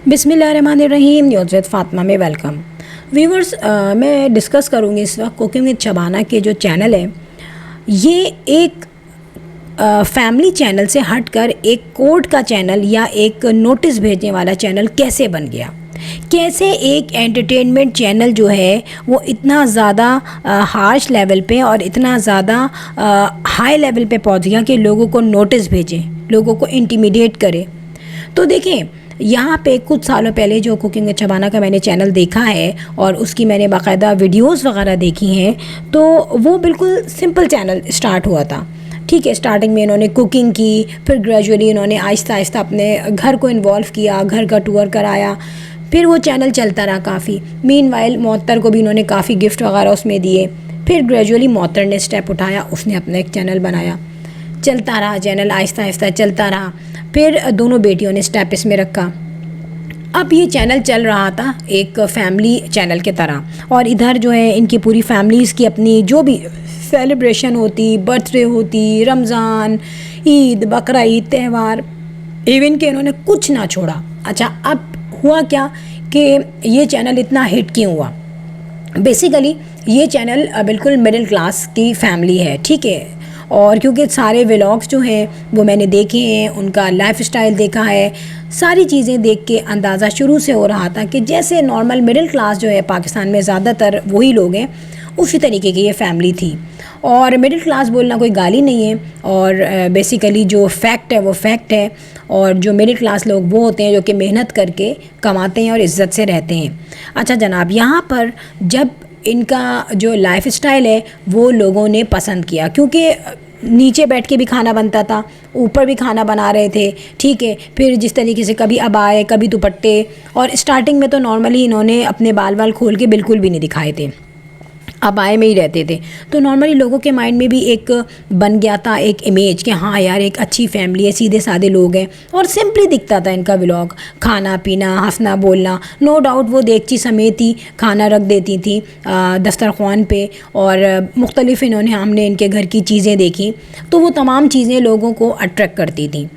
बिस्मिल्लाहिर्रहमानिर्रहीम। न्यूज़ फ़ातिमा में welcome. Viewers, मैं डिस्कस करूँगी इस वक्त कुकिंग विद शबाना के जो चैनल है, ये एक फैमिली चैनल से हटकर एक कोर्ट का चैनल या एक नोटिस भेजने वाला चैनल कैसे बन गया। कैसे एक एंटरटेनमेंट चैनल जो है वो इतना ज़्यादा हार्श लेवल पे और इतना ज़्यादा हाई लेवल पे पहुंच गया कि लोगों को नोटिस भेजे, लोगों को इंटिमिडेट करे। तो देखें, यहाँ पे कुछ सालों पहले जो कुकिंग विद शबाना का मैंने चैनल देखा है और उसकी मैंने बाकायदा वीडियोस वगैरह देखी हैं, तो वो बिल्कुल सिंपल चैनल स्टार्ट हुआ था। ठीक है, स्टार्टिंग में इन्होंने कुकिंग की, फिर ग्रेजुअली इन्होंने आहिस्ता आहिस्ता अपने घर को इन्वॉल्व किया, घर का टूर कराया, फिर वो चैनल चलता रहा काफ़ी। मीनवाइल मोहत्तर को भी इन्होंने काफ़ी गिफ्ट वगैरह उसमें दिए। फिर ग्रेजुअली मोहत्तर ने स्टेप उठाया, उसने अपना एक चैनल बनाया, चलता रहा चैनल, आहिस्ता आहिस्ता चलता रहा। फिर दोनों बेटियों ने स्टेप इसमें रखा। अब ये चैनल चल रहा था एक फैमिली चैनल के तरह, और इधर जो है इनकी पूरी फैमिलीज़ की अपनी जो भी सेलिब्रेशन होती, बर्थडे होती, रमज़ान, ईद, बकरा ईद, त्यौहार, इवन के इन्होंने कुछ ना छोड़ा। अच्छा, अब हुआ क्या कि ये चैनल इतना हिट क्यों हुआ। बेसिकली ये चैनल बिल्कुल मिडिल क्लास की फैमिली है, ठीक है, और क्योंकि सारे व्लॉग्स जो हैं वो मैंने देखे हैं, उनका लाइफस्टाइल देखा है, सारी चीज़ें देख के अंदाज़ा शुरू से हो रहा था कि जैसे नॉर्मल मिडिल क्लास जो है पाकिस्तान में ज़्यादातर वही लोग हैं, उसी तरीके की ये फैमिली थी। और मिडिल क्लास बोलना कोई गाली नहीं है, और बेसिकली जो फैक्ट है वो फैक्ट है। और जो मिडिल क्लास लोग वो होते हैं जो कि मेहनत करके कमाते हैं और इज़्ज़त से रहते हैं। अच्छा जनाब, यहाँ पर जब इनका जो लाइफ स्टाइल है वो लोगों ने पसंद किया, क्योंकि नीचे बैठ के भी खाना बनता था, ऊपर भी खाना बना रहे थे, ठीक है। फिर जिस तरीके से कभी अबाए, कभी दुपट्टे, और स्टार्टिंग में तो नॉर्मली इन्होंने अपने बाल खोल के बिल्कुल भी नहीं दिखाए थे, अबाए में ही रहते थे। तो नॉर्मली लोगों के माइंड में भी एक बन गया था एक इमेज कि हाँ यार एक अच्छी फैमिली है, सीधे साधे लोग हैं, और सिंपली दिखता था इनका व्लॉग। खाना पीना, हंसना बोलना, नो डाउट वो देगची समेत ही खाना रख देती थी दस्तरख्वान पे, और मुख्तलिफ हमने इनके घर की चीज़ें देखी, तो वो तमाम चीज़ें लोगों को अट्रैक्ट करती थी।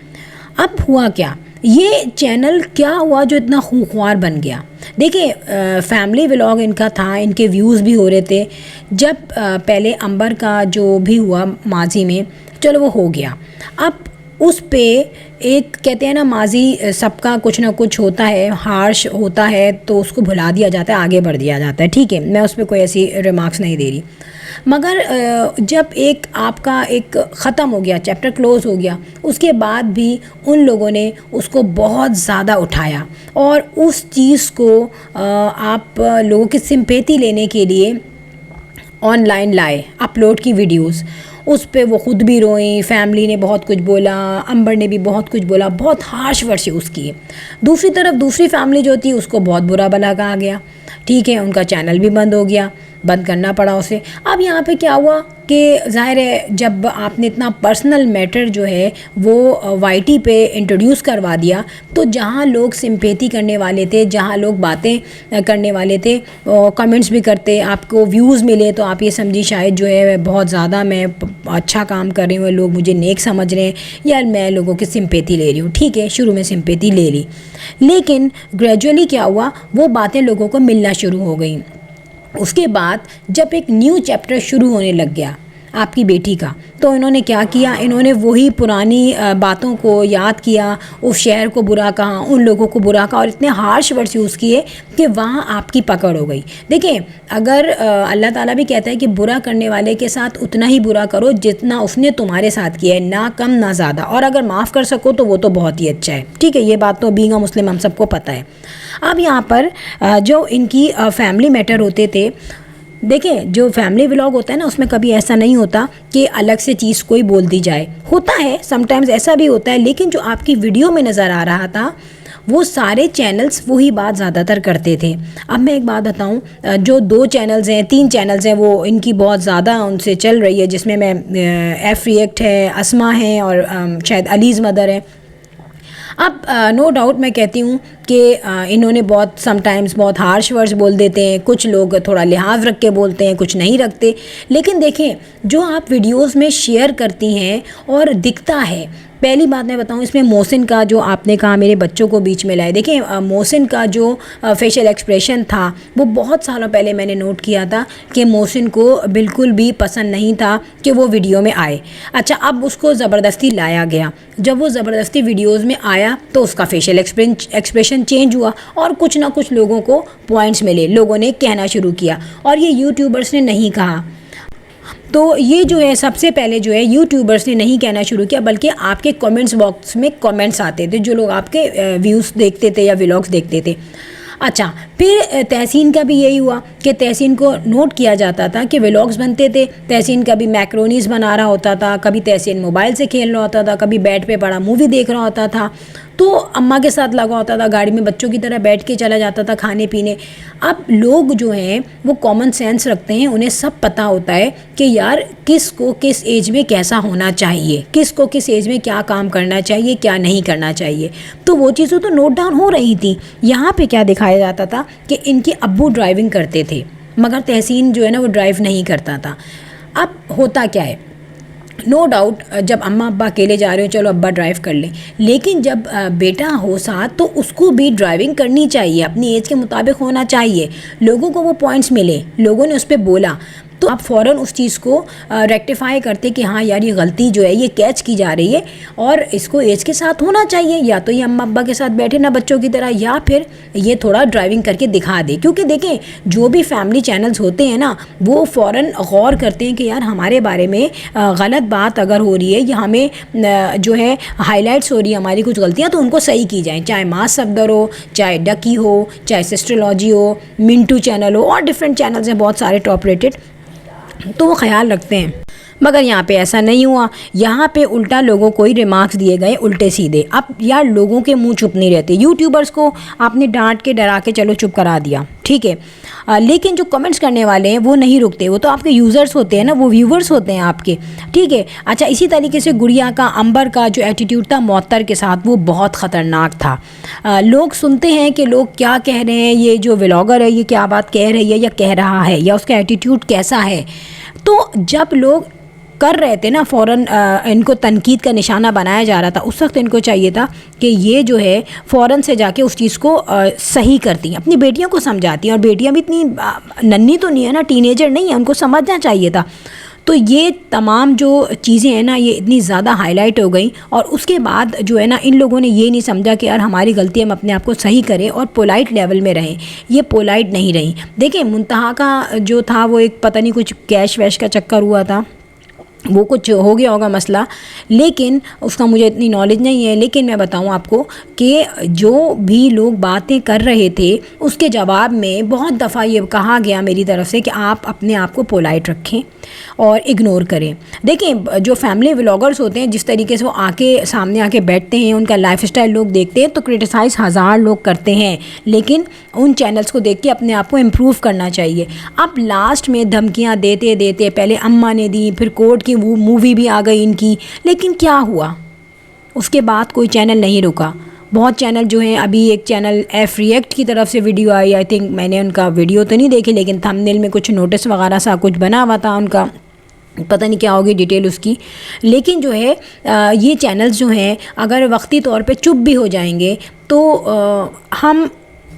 अब हुआ क्या, ये चैनल क्या हुआ जो इतना खूंखार बन गया। देखिए, फैमिली व्लॉग इनका था, इनके व्यूज़ भी हो रहे थे। जब पहले अंबर का जो भी हुआ माजी में, चलो वो हो गया। अब उस पे एक कहते हैं ना, माजी सबका कुछ ना कुछ होता है, हार्श होता है, तो उसको भुला दिया जाता है, आगे बढ़ दिया जाता है, ठीक है। मैं उस पर कोई ऐसी रिमार्क्स नहीं दे रही, मगर जब एक आपका एक ख़त्म हो गया, चैप्टर क्लोज़ हो गया, उसके बाद भी उन लोगों ने उसको बहुत ज़्यादा उठाया, और उस चीज़ को आप लोगों की सिंपैथी लेने के लिए ऑनलाइन लाए, अपलोड की वीडियोस। उस पे वो ख़ुद भी रोई, फैमिली ने बहुत कुछ बोला, अंबर ने भी बहुत कुछ बोला, बहुत हार्श वर्ड्स यूज़ किए। दूसरी तरफ दूसरी फैमिली जो थी उसको बहुत बुरा भला कहा गया, ठीक है, उनका चैनल भी बंद हो गया, बंद करना पड़ा उसे। अब यहाँ पे क्या हुआ कि ज़ाहिर है जब आपने इतना पर्सनल मैटर जो है वो वाईटी पे इंट्रोड्यूस करवा दिया, तो जहाँ लोग सिंपैथी करने वाले थे, जहाँ लोग बातें करने वाले थे, कमेंट्स भी करते, आपको व्यूज़ मिले, तो आप ये समझी शायद जो है बहुत ज़्यादा मैं अच्छा काम कर रही हूँ, लोग मुझे नेक समझ रहे हैं, या मैं लोगों की सिंपैथी ले रही हूँ। ठीक है, शुरू में सिंपैथी ले ली, लेकिन ग्रेजुअली क्या हुआ, वो बातें लोगों को मिलना शुरू हो गई। उसके बाद जब एक न्यू चैप्टर शुरू होने लग गया आपकी बेटी का, तो इन्होंने क्या किया, इन्होंने वही पुरानी बातों को याद किया, उस शहर को बुरा कहा, उन लोगों को बुरा कहा, और इतने हार्श वर्ड्स यूज़ किए कि वहाँ आपकी पकड़ हो गई। देखें, अगर अल्लाह ताला भी कहता है कि बुरा करने वाले के साथ उतना ही बुरा करो जितना उसने तुम्हारे साथ किया है, ना कम ना ज़्यादा, और अगर माफ़ कर सको तो वो तो बहुत ही अच्छा है, ठीक है। ये बात तो बीइंग अ मुस्लिम हम सबको पता है। अब यहाँ पर जो इनकी फैमिली मैटर होते थे, देखें, जो फैमिली व्लॉग होता है ना, उसमें कभी ऐसा नहीं होता कि अलग से चीज़ कोई बोल दी जाए, होता है समटाइम्स ऐसा भी होता है, लेकिन जो आपकी वीडियो में नज़र आ रहा था वो सारे चैनल्स वही बात ज़्यादातर करते थे। अब मैं एक बात बताऊं, जो 2 चैनल्स हैं, 3 चैनल्स हैं, वो इनकी बहुत ज़्यादा उनसे चल रही है, जिसमें मैं एफ रिएक्ट है, असमा है, और शायद अलीज़ मदर है। अब नो डाउट मैं कहती हूँ कि इन्होंने बहुत समटाइम्स बहुत हार्श वर्ड्स बोल देते हैं, कुछ लोग थोड़ा लिहाज रख के बोलते हैं, कुछ नहीं रखते। लेकिन देखें, जो आप वीडियोस में शेयर करती हैं और दिखता है पहली बात मैं बताऊं, इसमें मोहसिन का जो आपने कहा मेरे बच्चों को बीच में लाए, देखिए मोहसिन का जो फेशियल एक्सप्रेशन था वो बहुत सालों पहले मैंने नोट किया था कि मोहसिन को बिल्कुल भी पसंद नहीं था कि वो वीडियो में आए। अच्छा, अब उसको ज़बरदस्ती लाया गया। जब वो ज़बरदस्ती वीडियोस में आया तो उसका फेशियल एक्सप्रेशन चेंज हुआ और कुछ ना कुछ लोगों को पॉइंट्स मिले, लोगों ने कहना शुरू किया, और ये यूट्यूबर्स ने नहीं कहा। तो ये जो है सबसे पहले जो है यूट्यूबर्स ने नहीं कहना शुरू किया, बल्कि आपके कमेंट्स बॉक्स में कमेंट्स आते थे, जो लोग आपके व्यूज़ देखते थे या व्लॉग्स देखते थे। अच्छा, फिर तहसीन का भी यही हुआ कि तहसीन को नोट किया जाता था कि व्लॉग्स बनते थे, तहसीन कभी मैक्रोनीस बना रहा होता था, कभी तहसीन मोबाइल से खेल रहा होता था, कभी बेड पे पड़ा मूवी देख रहा होता था, तो अम्मा के साथ लगा होता था, गाड़ी में बच्चों की तरह बैठ के चला जाता था खाने पीने। अब लोग जो हैं वो कॉमन सेंस रखते हैं, उन्हें सब पता होता है कि यार किस को किस एज में कैसा होना चाहिए, किस को किस एज में क्या काम करना चाहिए, क्या नहीं करना चाहिए। तो वो चीज़ें तो नोट डाउन हो रही थी। यहाँ पे क्या दिखाया जाता था कि इनके अब्बू ड्राइविंग करते थे, मगर तहसीन जो है ना वो ड्राइव नहीं करता था। अब होता क्या है, नो डाउट जब अम्मा अब्बा अकेले जा रहे हो चलो अब्बा ड्राइव कर लें, लेकिन जब बेटा हो साथ तो उसको भी ड्राइविंग करनी चाहिए, अपनी एज के मुताबिक होना चाहिए। लोगों को वो पॉइंट्स मिले, लोगों ने उस पर बोला, तो आप फ़ौरन उस चीज़ को रेक्टिफाई करते कि हाँ यार ये गलती जो है ये कैच की जा रही है और इसको एज के साथ होना चाहिए, या तो ये अम्मा अब्बा के साथ बैठे ना बच्चों की तरह, या फिर ये थोड़ा ड्राइविंग करके दिखा दे। क्योंकि देखें जो भी फैमिली चैनल्स होते हैं ना वो फ़ौरन गौर करते हैं कि यार हमारे बारे में गलत बात अगर हो रही है या हमें जो है हाईलाइट्स हो रही है हमारी कुछ गलतियाँ, तो उनको सही की जाएँ, चाहे मास सफदर हो, चाहे डकी हो, चाहे सिस्ट्रोलॉजी हो, मिंटू चैनल हो, और डिफरेंट चैनल्स हैं बहुत सारे टॉप रेटेड, तो वो ख्याल रखते हैं। मगर यहाँ पे ऐसा नहीं हुआ, यहाँ पे उल्टा लोगों को ही रिमार्क्स दिए गए उल्टे सीधे। अब यार लोगों के मुंह चुप नहीं रहते, यूट्यूबर्स को आपने डांट के डरा के चलो चुप करा दिया, ठीक है, लेकिन जो कमेंट्स करने वाले हैं वो नहीं रुकते, वो तो आपके यूज़र्स होते हैं ना, वो व्यूवर्स होते हैं आपके, ठीक है। अच्छा, इसी तरीके से गुड़िया का, अंबर का जो एटीट्यूड था मुअत्तर के साथ वो बहुत ख़तरनाक था। लोग सुनते हैं कि लोग क्या कह रहे हैं, ये जो व्लॉगर है ये क्या बात कह रही है या कह रहा है, या उसका एटीट्यूड कैसा है। तो जब लोग कर रहे थे ना फ़ौरन इनको तनकीद का निशाना बनाया जा रहा था, उस वक्त इनको चाहिए था कि ये जो है फ़ौरन से जाके उस चीज़ को सही करती हैं, अपनी बेटियों को समझाती हैं, और बेटियां भी इतनी नन्ही तो नहीं है ना, टीनेजर नहीं है, उनको समझना चाहिए था। तो ये तमाम जो चीज़ें हैं ना ये इतनी ज़्यादा हाईलाइट हो गई, और उसके बाद जो है ना इन लोगों ने ये नहीं समझा कि यार हमारी गलती हम अपने आप को सही करें और पोलाइट लेवल में रहें। ये पोलाइट नहीं रही। देखिए मुंतहा का जो था वो एक पता नहीं कुछ कैश वैश का चक्कर हुआ था, वो कुछ हो गया होगा मसला, लेकिन उसका मुझे इतनी नॉलेज नहीं है। लेकिन मैं बताऊं आपको कि जो भी लोग बातें कर रहे थे उसके जवाब में बहुत दफ़ा ये कहा गया मेरी तरफ से कि आप अपने आप को पोलाइट रखें और इग्नोर करें। देखें जो फैमिली व्लॉगर्स होते हैं जिस तरीके से वो आके सामने आके बैठते हैं, उनका लाइफस्टाइल लोग देखते हैं तो क्रिटिसाइज़ हज़ार लोग करते हैं, लेकिन उन चैनल्स को देख के अपने आप को इम्प्रूव करना चाहिए। अब लास्ट में धमकियाँ देते देते पहले अम्मा ने दी, फिर कोर्ट की वो मूवी भी आ गई इनकी, लेकिन क्या हुआ उसके बाद कोई चैनल नहीं रुका। बहुत चैनल जो हैं, अभी एक चैनल एफ रिएक्ट की तरफ से वीडियो आई, आई थिंक मैंने उनका वीडियो तो नहीं देखी, लेकिन थंबनेल में कुछ नोटिस वगैरह सा कुछ बना हुआ था उनका, पता नहीं क्या होगी डिटेल उसकी। लेकिन जो है ये चैनल्स जो हैं अगर वक्ती तौर पे चुप भी हो जाएंगे तो हम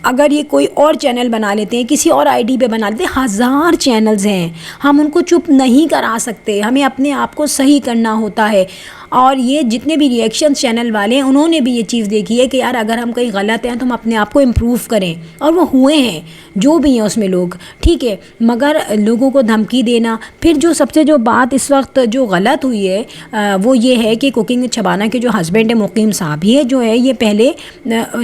अगर ये कोई और चैनल बना लेते हैं, किसी और आईडी पे बना लेते हैं, हज़ार चैनल्स हैं, हम उनको चुप नहीं करा सकते, हमें अपने आप को सही करना होता है। और ये जितने भी रिएक्शन चैनल वाले हैं उन्होंने भी ये चीज़ देखी है कि यार अगर हम कहीं गलत हैं तो हम अपने आप को इम्प्रूव करें, और वो हुए हैं जो भी हैं उसमें लोग, ठीक है। मगर लोगों को धमकी देना, फिर जो सबसे जो बात इस वक्त जो गलत हुई है वो ये है कि कुकिंग विद शबाना के जो हस्बैंड है मुकीम साहब, ये जो है ये पहले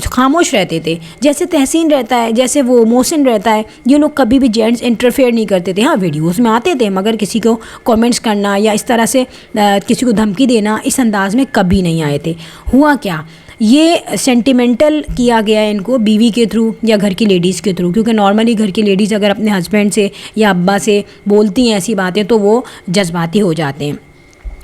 खामोश रहते थे, जैसे तहसीन रहता है, जैसे वो मोहसिन रहता है, ये लोग कभी भी जेंट्स इंटरफेयर नहीं करते थे। हाँ वीडियोज़ में आते थे, मगर किसी को कॉमेंट्स करना या इस तरह से किसी को धमकी देना इस अंदाज में कभी नहीं आए थे। हुआ क्या, ये सेंटिमेंटल किया गया है इनको बीवी के थ्रू या घर की लेडीज़ के थ्रू, क्योंकि नॉर्मली घर की लेडीज़ अगर अपने हस्बैंड से या अब्बा से बोलती हैं ऐसी बातें तो वो जज्बाती हो जाते हैं।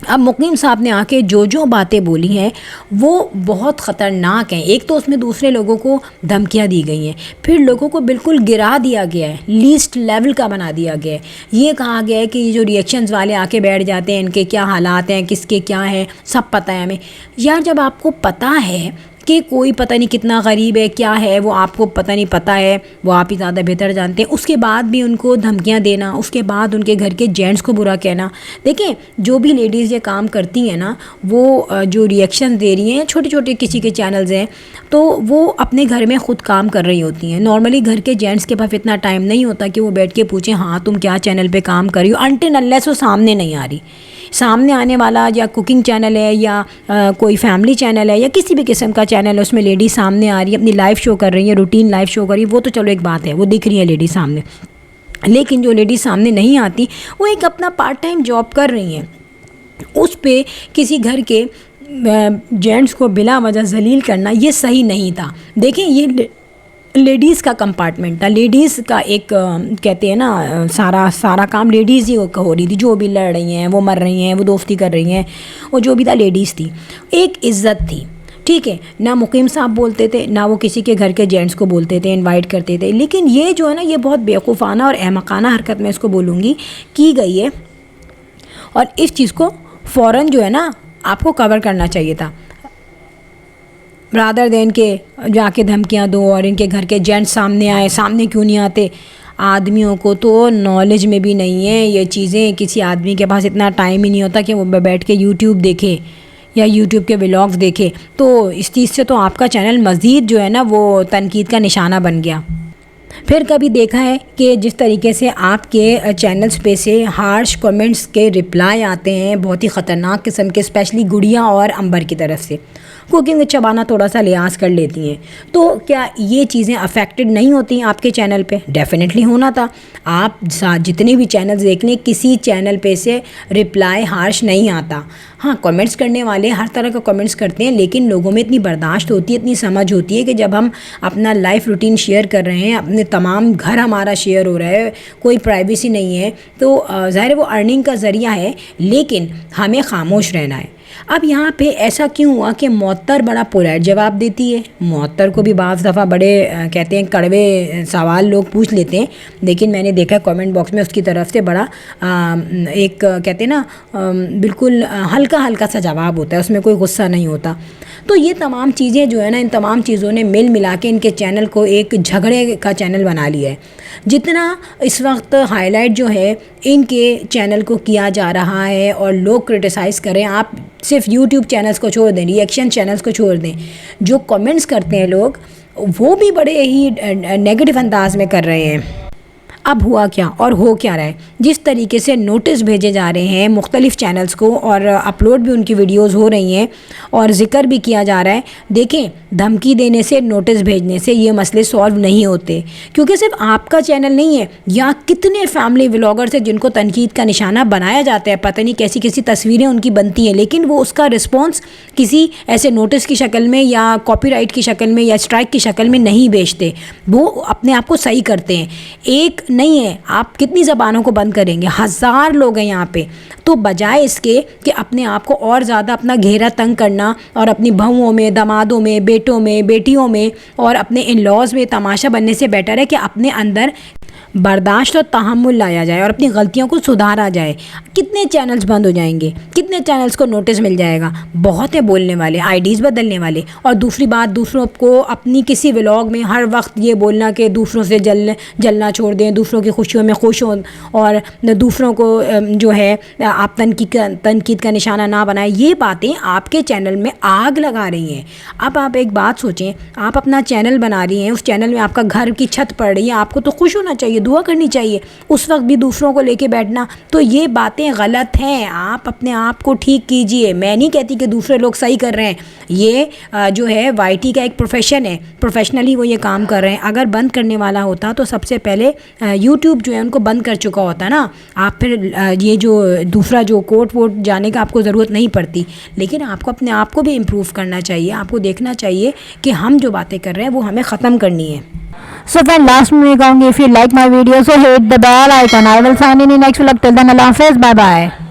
अब मुकीम साहब ने आके जो जो बातें बोली हैं वो बहुत ख़तरनाक हैं। एक तो उसमें दूसरे लोगों को धमकियाँ दी गई हैं, फिर लोगों को बिल्कुल गिरा दिया गया है, लीस्ट लेवल का बना दिया गया है। ये कहा गया है कि ये जो रिएक्शंस वाले आके बैठ जाते हैं, इनके क्या हालात हैं, किसके क्या हैं, सब पता है हमें। यार जब आपको पता है कि कोई पता नहीं कितना गरीब है, क्या है, वो आपको पता नहीं पता है, वो आप ही ज़्यादा बेहतर जानते हैं, उसके बाद भी उनको धमकियां देना, उसके बाद उनके घर के जेंट्स को बुरा कहना। देखें, जो भी लेडीज़ ये काम करती हैं ना, वो जो रिएक्शन दे रही हैं, छोटे छोटे किसी के चैनल्स हैं, तो वो अपने घर में ख़ुद काम कर रही होती हैं। नॉर्मली घर के जेंट्स के पास इतना टाइम नहीं होता कि वो बैठ के पूछें हाँ तुम क्या चैनल पर काम कर रही हो, अनटिल अनलेस वो सामने नहीं आ रही। सामने आने वाला या कुकिंग चैनल है या कोई फैमिली चैनल है या किसी भी किस्म का चैनल है, उसमें लेडी सामने आ रही है, अपनी लाइफ शो कर रही है, रूटीन लाइफ शो कर रही है, वो तो चलो एक बात है, वो दिख रही है लेडी सामने। लेकिन जो लेडी सामने नहीं आती, वो एक अपना पार्ट टाइम जॉब कर रही हैं, उस पे किसी घर के जेंट्स को बिला वजह जलील करना ये सही नहीं था। देखें, ये लेडीज़ का कंपार्टमेंट था, लेडीज़ का एक कहते हैं ना सारा काम लेडीज़ ही हो रही थी। जो भी लड़ रही हैं, वो मर रही हैं, वो दोस्ती कर रही हैं, वो जो भी था लेडीज़ थी। एक इज़्ज़त थी, ठीक है ना। मुकीम साहब बोलते थे ना, वो किसी के घर के जेंट्स को बोलते थे, इनवाइट करते थे। लेकिन ये जो है ना, ये बहुत बेवकूफ़ाना और अहमकाना हरकत मैं इसको बोलूँगी की गई है, और इस चीज़ को फ़ौरन जो है ना आपको कवर करना चाहिए था, रादर देन के जाके धमकियाँ दो और इनके घर के जेंट्स सामने आए। सामने क्यों नहीं आते? आदमियों को तो नॉलेज में भी नहीं है ये चीज़ें। किसी आदमी के पास इतना टाइम ही नहीं होता कि वो बैठ के यूट्यूब देखे या यूट्यूब के व्लॉग्स देखे। तो इस चीज़ से तो आपका चैनल मज़ीद जो है ना वो तनकीद का निशाना बन गया। फिर कभी देखा है कि जिस तरीके से आपके चैनल्स पे से हार्श कमेंट्स के रिप्लाई आते हैं, बहुत ही ख़तरनाक किस्म के, स्पेशली गुड़िया और अंबर की तरफ से। कुकिंग विद शबाना थोड़ा सा लिहाज कर लेती हैं, तो क्या ये चीज़ें अफेक्टेड नहीं होती आपके चैनल पे? डेफिनेटली होना था। आप जितने भी चैनल्स देख लें, किसी चैनल पे से रिप्लाई हार्श नहीं आता। हाँ, कमेंट्स करने वाले हर तरह का कमेंट्स करते हैं, लेकिन लोगों में इतनी बर्दाश्त होती है, इतनी समझ होती है कि जब हम अपना लाइफ रूटीन शेयर कर रहे हैं, अपने तमाम घर हमारा शेयर हो रहा है, कोई प्राइवेसी नहीं है, तो ज़ाहिर वो अर्निंग का ज़रिया है, लेकिन हमें खामोश रहना है। अब यहाँ पे ऐसा क्यों हुआ कि मुअत्तर बड़ा पोलाइट जवाब देती है? मुअत्तर को भी बाज़ दफ़ा बड़े कहते हैं कड़वे सवाल लोग पूछ लेते हैं, लेकिन मैंने देखा कमेंट बॉक्स में उसकी तरफ से बड़ा एक कहते हैं ना बिल्कुल हल्का हल्का सा जवाब होता है, उसमें कोई गुस्सा नहीं होता। तो ये तमाम चीज़ें जो है ना, इन तमाम चीज़ों ने मिल मिला के इनके चैनल को एक झगड़े का चैनल बना लिया है। जितना इस वक्त हाईलाइट जो है इनके चैनल को किया जा रहा है और लोग क्रिटिसाइज़ करें, आप सिर्फ यूट्यूब चैनल्स को छोड़ दें, रिएक्शन चैनल्स को छोड़ दें, जो कमेंट्स करते हैं लोग वो भी बड़े ही नेगेटिव अंदाज में कर रहे हैं। अब हुआ क्या और हो क्या रहा है? जिस तरीके से नोटिस भेजे जा रहे हैं मुख्तलिफ़ चैनल्स को और अपलोड भी उनकी वीडियोस हो रही हैं और ज़िक्र भी किया जा रहा है। देखें, धमकी देने से, नोटिस भेजने से ये मसले सॉल्व नहीं होते, क्योंकि सिर्फ आपका चैनल नहीं है, यहाँ कितने फैमिली व्लॉगर्स हैं जिनको तनकीद का निशाना बनाया जाता है। पता नहीं कैसी कैसी तस्वीरें उनकी बनती हैं, लेकिन वो उसका रिस्पॉन्स किसी ऐसे नोटिस की शक्ल में या कॉपीराइट की शक्ल में या स्ट्राइक की शक्ल में नहीं भेजते, वो अपने आप को सही करते हैं। एक नहीं है, आप कितनी ज़बानों को बंद करेंगे? हज़ार लोग हैं यहाँ पे। तो बजाय इसके कि अपने आप को और ज़्यादा अपना घेरा तंग करना और अपनी बहुओं में, दामादों में, बेटों में, बेटियों में और अपने इन लॉज में तमाशा बनने से बेटर है कि अपने अंदर बर्दाश्त और तहम्मुल लाया जाए और अपनी गलतियों को सुधारा जाए। कितने चैनल्स बंद हो जाएंगे, कितने चैनल्स को नोटिस मिल जाएगा? बहुत है बोलने वाले, आईडीज़ बदलने वाले। और दूसरी बात, दूसरों को अपनी किसी व्लॉग में हर वक्त ये बोलना कि दूसरों से जलना छोड़ दें, दूसरों की खुशियों में खुश हों और दूसरों को जो है आप तनकीद का निशाना ना बनाएं, ये बातें आपके चैनल में आग लगा रही हैं। अब आप एक बात सोचें, आप अपना चैनल बना रही हैं, उस चैनल में आपका घर की छत पड़ रही है, आपको तो खुश होना चाहिए, दुआ करनी चाहिए। उस वक्त भी दूसरों को लेके बैठना, तो ये बातें गलत हैं। आप अपने आप को ठीक कीजिए। मैं नहीं कहती कि दूसरे लोग सही कर रहे हैं, ये जो है वाईटी का एक प्रोफेशन है, प्रोफेशनली वो ये काम कर रहे हैं। अगर बंद करने वाला होता तो सबसे पहले यूट्यूब जो है उनको बंद कर चुका होता ना। आप फिर ये जो दूसरा जो कोर्ट वोट जाने का आपको ज़रूरत नहीं पड़ती। लेकिन आपको अपने आप को भी इम्प्रूव करना चाहिए, आपको देखना चाहिए कि हम जो बातें कर रहे हैं वो हमें ख़त्म करनी है। So then last में मैं कहूँगी, if you like my video so hit the bell icon. I will sign in next vlog. Till then, Allah Hafiz, bye bye.